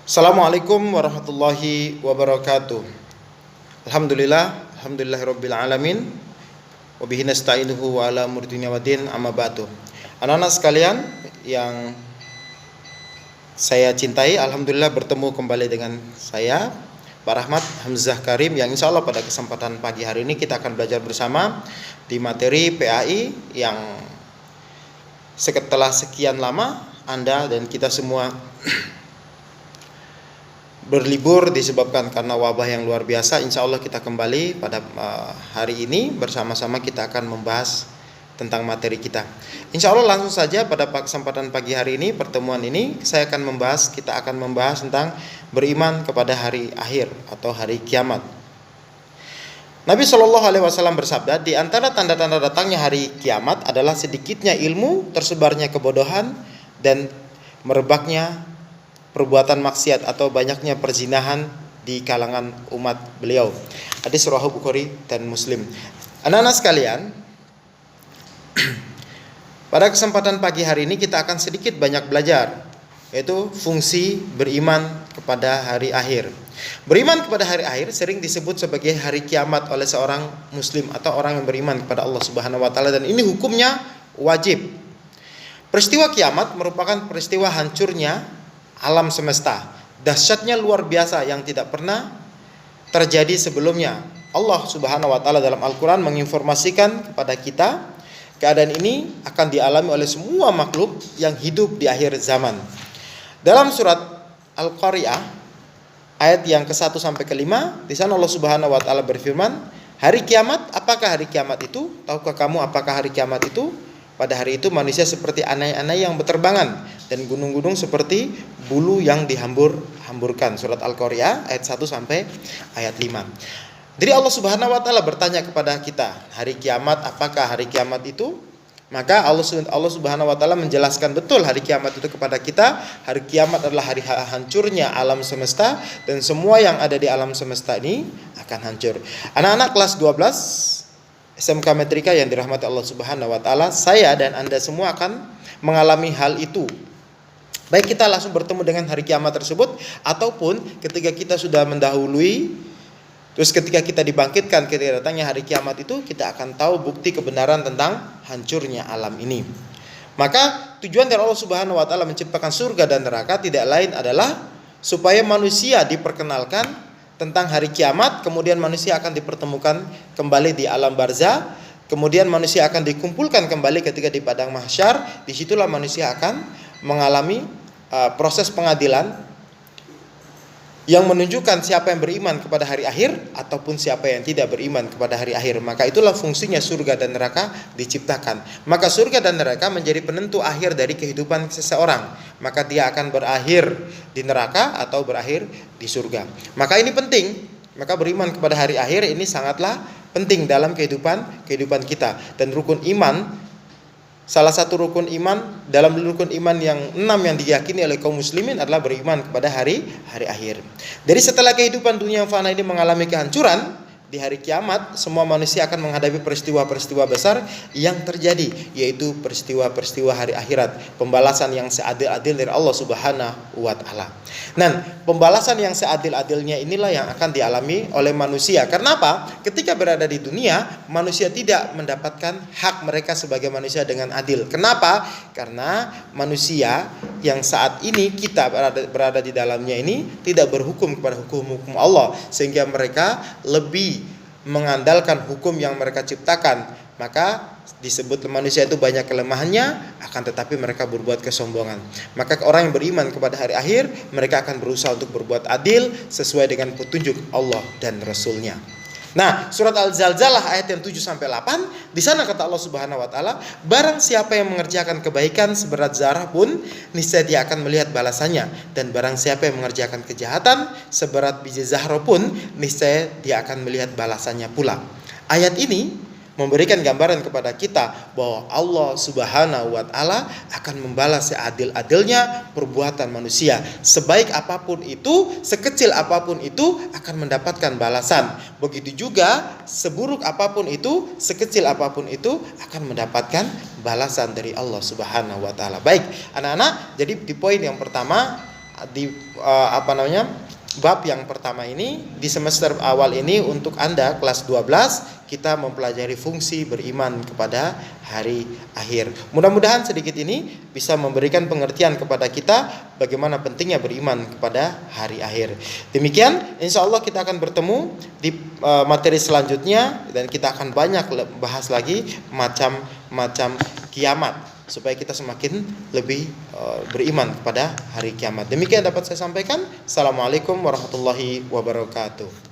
Assalamualaikum warahmatullahi wabarakatuh. Alhamdulillahirabbil alamin. Wa bihi nasta'inuhu wa ala umuri dunya waddin, amma ba'du. Anak-anak sekalian yang saya cintai, alhamdulillah bertemu kembali dengan saya, Pak Rahmat Hamzah Karim, yang insya Allah pada kesempatan pagi hari ini kita akan belajar bersama di materi PAI yang setelah sekian lama Anda dan kita semua berlibur disebabkan karena wabah yang luar biasa. Insya Allah kita kembali pada hari ini bersama-sama kita akan membahas tentang materi kita. Insya Allah langsung saja pada kesempatan pagi hari ini, pertemuan ini kita akan membahas tentang beriman kepada hari akhir atau hari kiamat. Nabi SAW bersabda, di antara tanda-tanda datangnya hari kiamat adalah sedikitnya ilmu, tersebarnya kebodohan, dan merebaknya perbuatan maksiat atau banyaknya perzinahan di kalangan umat beliau. Hadis riwayat Bukhari dan Muslim. Anak-anak sekalian, pada kesempatan pagi hari ini kita akan sedikit banyak belajar, yaitu fungsi beriman kepada hari akhir. Beriman kepada hari akhir sering disebut sebagai hari kiamat oleh seorang muslim atau orang yang beriman kepada Allah Subhanahu wa taala, dan ini hukumnya wajib. Peristiwa kiamat merupakan peristiwa hancurnya alam semesta, dahsyatnya luar biasa yang tidak pernah terjadi sebelumnya. Allah Subhanahu wa taala dalam Al-Qur'an menginformasikan kepada kita keadaan ini akan dialami oleh semua makhluk yang hidup di akhir zaman. Dalam surat Al-Qari'ah ayat yang ke-1 sampai ke-5, di sana Allah Subhanahu wa taala berfirman, hari kiamat, apakah hari kiamat itu? Tahukah kamu apakah hari kiamat itu? Pada hari itu manusia seperti anai-anai yang berterbangan dan gunung-gunung seperti bulu yang dihambur-hamburkan. Surat Al-Qari'ah ayat 1 sampai ayat 5. Jadi Allah Subhanahu wa taala bertanya kepada kita, hari kiamat, apakah hari kiamat itu? Maka Allah Subhanahu wa taala menjelaskan betul hari kiamat itu kepada kita. Hari kiamat adalah hari hancurnya alam semesta, dan semua yang ada di alam semesta ini akan hancur. Anak-anak kelas 12 SMK Metrika yang dirahmati Allah Subhanahu wa taala, saya dan Anda semua akan mengalami hal itu. Baik kita langsung bertemu dengan hari kiamat tersebut, ataupun ketika kita sudah mendahului, terus ketika kita dibangkitkan ketika datangnya hari kiamat itu, kita akan tahu bukti kebenaran tentang hancurnya alam ini. Maka tujuan dari Allah Subhanahu wa taala menciptakan surga dan neraka tidak lain adalah supaya manusia diperkenalkan tentang hari kiamat, kemudian manusia akan dipertemukan kembali di alam barzah, kemudian manusia akan dikumpulkan kembali ketika di padang mahsyar. Disitulah manusia akan mengalami proses pengadilan yang menunjukkan siapa yang beriman kepada hari akhir ataupun siapa yang tidak beriman kepada hari akhir. Maka itulah fungsinya surga dan neraka diciptakan. Maka surga dan neraka menjadi penentu akhir dari kehidupan seseorang. Maka dia akan berakhir di neraka atau berakhir di surga. Maka ini penting. Maka beriman kepada hari akhir ini sangatlah penting dalam kehidupan kita. Dan rukun iman, salah satu rukun iman dalam rukun iman yang 6 yang diyakini oleh kaum muslimin adalah beriman kepada hari akhir. Jadi setelah kehidupan dunia yang fana ini mengalami kehancuran, di hari kiamat semua manusia akan menghadapi peristiwa-peristiwa besar yang terjadi, yaitu peristiwa-peristiwa hari akhirat, pembalasan yang seadil-adil dari Allah Subhanahu wa taala. Nah, pembalasan yang seadil-adilnya inilah yang akan dialami oleh manusia. Karena apa? Ketika berada di dunia, manusia tidak mendapatkan hak mereka sebagai manusia dengan adil. Kenapa? Karena manusia yang saat ini kita berada di dalamnya ini tidak berhukum kepada hukum-hukum Allah, sehingga mereka lebih mengandalkan hukum yang mereka ciptakan. Maka disebut manusia itu banyak kelemahannya, akan tetapi mereka berbuat kesombongan. Maka orang yang beriman kepada hari akhir, mereka akan berusaha untuk berbuat adil sesuai dengan petunjuk Allah dan Rasulnya. Nah, surat Al-Zalzalah ayat yang 7 sampai 8, di sana kata Allah Subhanahu wa taala, barang siapa yang mengerjakan kebaikan seberat zarah pun, niscaya dia akan melihat balasannya, dan barang siapa yang mengerjakan kejahatan seberat biji zarah pun, niscaya dia akan melihat balasannya pula. Ayat ini memberikan gambaran kepada kita bahwa Allah Subhanahu wa taala akan membalas seadil-adilnya perbuatan manusia. Sebaik apapun itu, sekecil apapun itu akan mendapatkan balasan. Begitu juga seburuk apapun itu, sekecil apapun itu akan mendapatkan balasan dari Allah Subhanahu wa taala. Baik, anak-anak, jadi di poin yang pertama di bab yang pertama ini di semester awal ini untuk Anda kelas 12 kita mempelajari fungsi beriman kepada hari akhir. Mudah-mudahan sedikit ini bisa memberikan pengertian kepada kita bagaimana pentingnya beriman kepada hari akhir. Demikian, insya Allah kita akan bertemu di materi selanjutnya dan kita akan banyak bahas lagi macam-macam kiamat supaya kita semakin lebih beriman kepada hari kiamat. Demikian dapat saya sampaikan. Assalamualaikum warahmatullahi wabarakatuh.